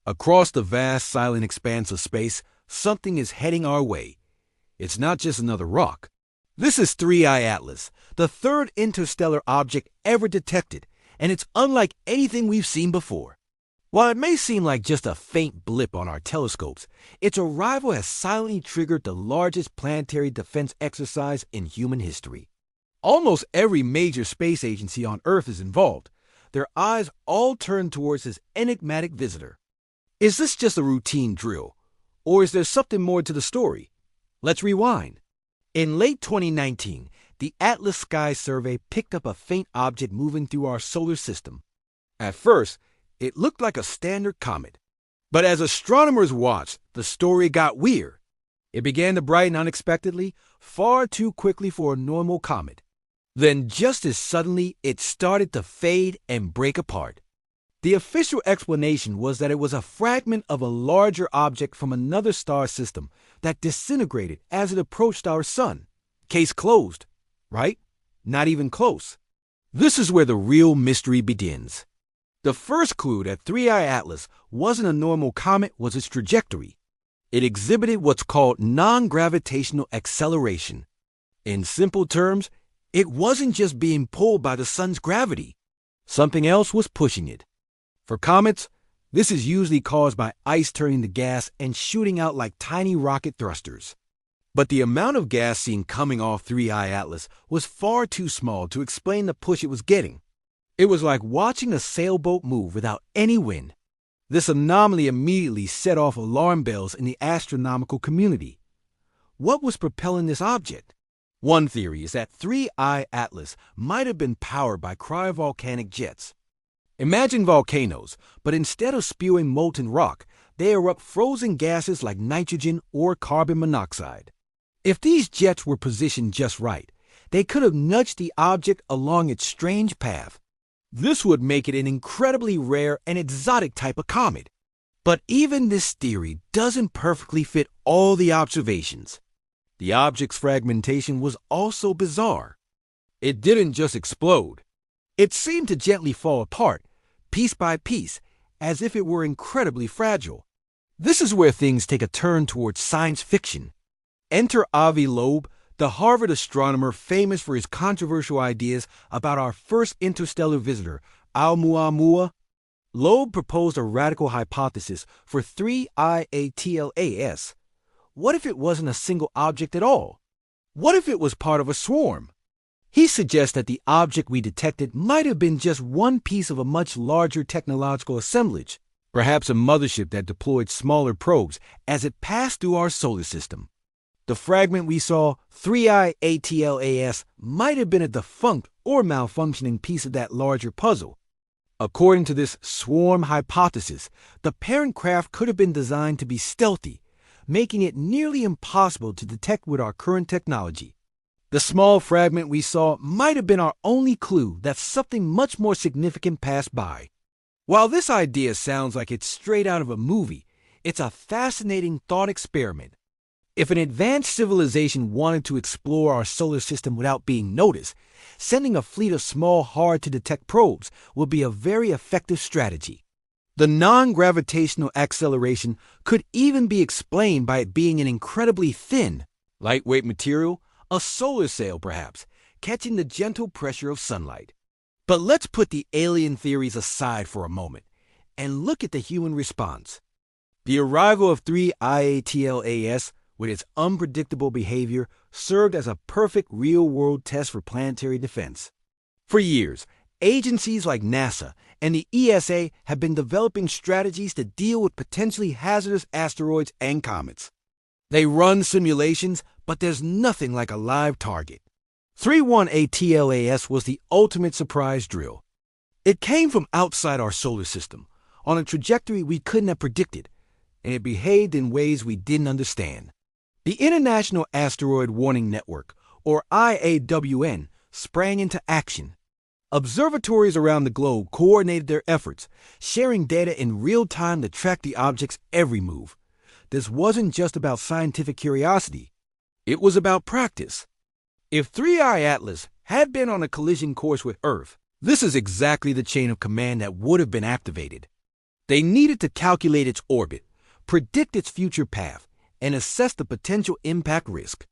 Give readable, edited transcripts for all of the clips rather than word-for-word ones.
Across the vast, silent expanse of space, something is heading our way. It's not just another rock. This is 3IATLAS, the third interstellar object ever detected, and it's unlike anything we've seen before. While it may seem like just a faint blip on our telescopes, its arrival has silently triggered the largest planetary defense exercise in human history. Almost every major space agency on Earth is involved, their eyes all turned towards this enigmatic visitor. Is this just a routine drill, or is there something more to the story? Let's rewind. In late 2019, the Atlas Sky Survey picked up a faint object moving through our solar system. At first, it looked like a standard comet. But as astronomers watched, the story got weird. It began to brighten unexpectedly, far too quickly for a normal comet. Then just as suddenly, it started to fade and break apart. The official explanation was that it was a fragment of a larger object from another star system that disintegrated as it approached our sun. Case closed, right? Not even close. This is where the real mystery begins. The first clue that 3IATLAS wasn't a normal comet was its trajectory. It exhibited what's called non-gravitational acceleration. In simple terms, it wasn't just being pulled by the sun's gravity. Something else was pushing it. For comets, this is usually caused by ice turning to gas and shooting out like tiny rocket thrusters. But the amount of gas seen coming off 3IATLAS was far too small to explain the push it was getting. It was like watching a sailboat move without any wind. This anomaly immediately set off alarm bells in the astronomical community. What was propelling this object? One theory is that 3IATLAS might have been powered by cryovolcanic jets. Imagine volcanoes, but instead of spewing molten rock, they erupt frozen gases like nitrogen or carbon monoxide. If these jets were positioned just right, they could have nudged the object along its strange path. This would make it an incredibly rare and exotic type of comet. But even this theory doesn't perfectly fit all the observations. The object's fragmentation was also bizarre. It didn't just explode. It seemed to gently fall apart, piece by piece, as if it were incredibly fragile. This is where things take a turn towards science fiction. Enter Avi Loeb, the Harvard astronomer famous for his controversial ideas about our first interstellar visitor, Oumuamua. Loeb proposed a radical hypothesis for 3IATLAS. What if it wasn't a single object at all? What if it was part of a swarm? He suggests that the object we detected might have been just one piece of a much larger technological assemblage, perhaps a mothership that deployed smaller probes as it passed through our solar system. The fragment we saw, 3IATLAS, might have been a defunct or malfunctioning piece of that larger puzzle. According to this swarm hypothesis, the parent craft could have been designed to be stealthy, making it nearly impossible to detect with our current technology. The small fragment we saw might have been our only clue that something much more significant passed by. While this idea sounds like it's straight out of a movie, it's a fascinating thought experiment. If an advanced civilization wanted to explore our solar system without being noticed, sending a fleet of small, hard-to-detect probes would be a very effective strategy. The non-gravitational acceleration could even be explained by it being an incredibly thin, lightweight material, a solar sail perhaps, catching the gentle pressure of sunlight. But let's put the alien theories aside for a moment and look at the human response. The arrival of 3IATLAS, with its unpredictable behavior, served as a perfect real-world test for planetary defense. For years, agencies like NASA and the ESA have been developing strategies to deal with potentially hazardous asteroids and comets. They run simulations, but there's nothing like a live target. 3IATLAS was the ultimate surprise drill. It came from outside our solar system, on a trajectory we couldn't have predicted, and it behaved in ways we didn't understand. The International Asteroid Warning Network, or IAWN, sprang into action. Observatories around the globe coordinated their efforts, sharing data in real time to track the object's every move. This wasn't just about scientific curiosity. It was about practice. If 3IATLAS had been on a collision course with Earth, this is exactly the chain of command that would have been activated. They needed to calculate its orbit, predict its future path, and assess the potential impact risk.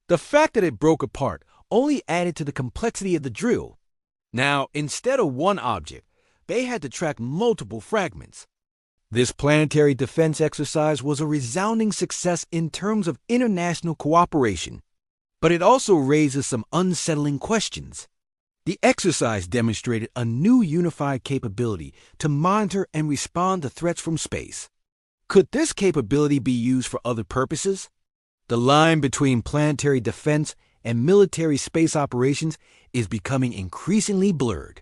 The fact that it broke apart only added to the complexity of the drill. Now, instead of one object, they had to track multiple fragments. This planetary defense exercise was a resounding success in terms of international cooperation, but it also raises some unsettling questions. The exercise demonstrated a new unified capability to monitor and respond to threats from space. Could this capability be used for other purposes? The line between planetary defense and military space operations is becoming increasingly blurred.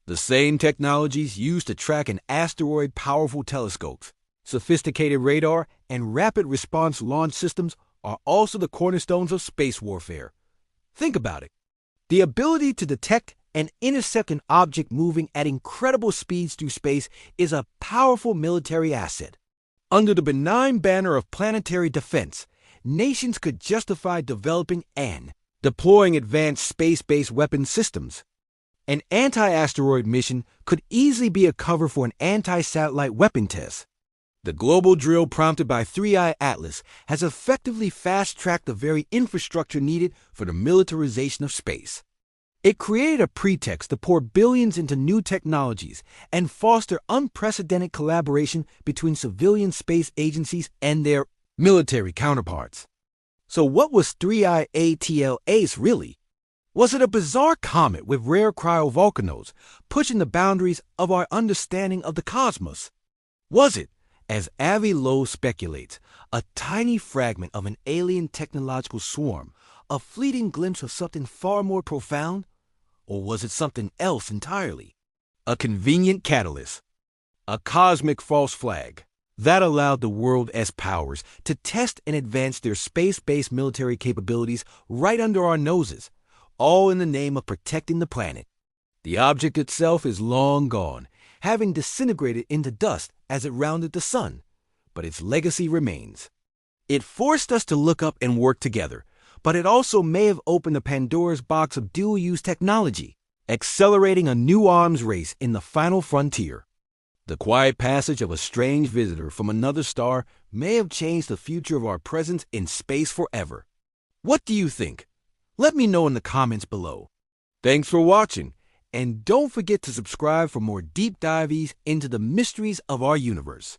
The same technologies used to track an asteroid, powerful telescopes, sophisticated radar, and rapid response launch systems are also the cornerstones of space warfare. Think about it. The ability to detect and intercept an object moving at incredible speeds through space is a powerful military asset. Under the benign banner of planetary defense, nations could justify developing and deploying advanced space-based weapon systems. An anti-asteroid mission could easily be a cover for an anti-satellite weapon test. The global drill prompted by 3IATLAS has effectively fast-tracked the very infrastructure needed for the militarization of space. It created a pretext to pour billions into new technologies and foster unprecedented collaboration between civilian space agencies and their military counterparts. So what was 3IATLAS really? Was it a bizarre comet with rare cryovolcanoes pushing the boundaries of our understanding of the cosmos? Was it, as Avi Lowe speculates, a tiny fragment of an alien technological swarm, a fleeting glimpse of something far more profound? Or was it something else entirely? A convenient catalyst, a cosmic false flag that allowed the world S powers to test and advance their space-based military capabilities right under our noses, all in the name of protecting the planet. The object itself is long gone, having disintegrated into dust as it rounded the sun, but its legacy remains. It forced us to look up and work together, but it also may have opened a Pandora's box of dual-use technology, accelerating a new arms race in the final frontier. The quiet passage of a strange visitor from another star may have changed the future of our presence in space forever. What do you think? Let me know in the comments below. Thanks for watching, and don't forget to subscribe for more deep dives into the mysteries of our universe.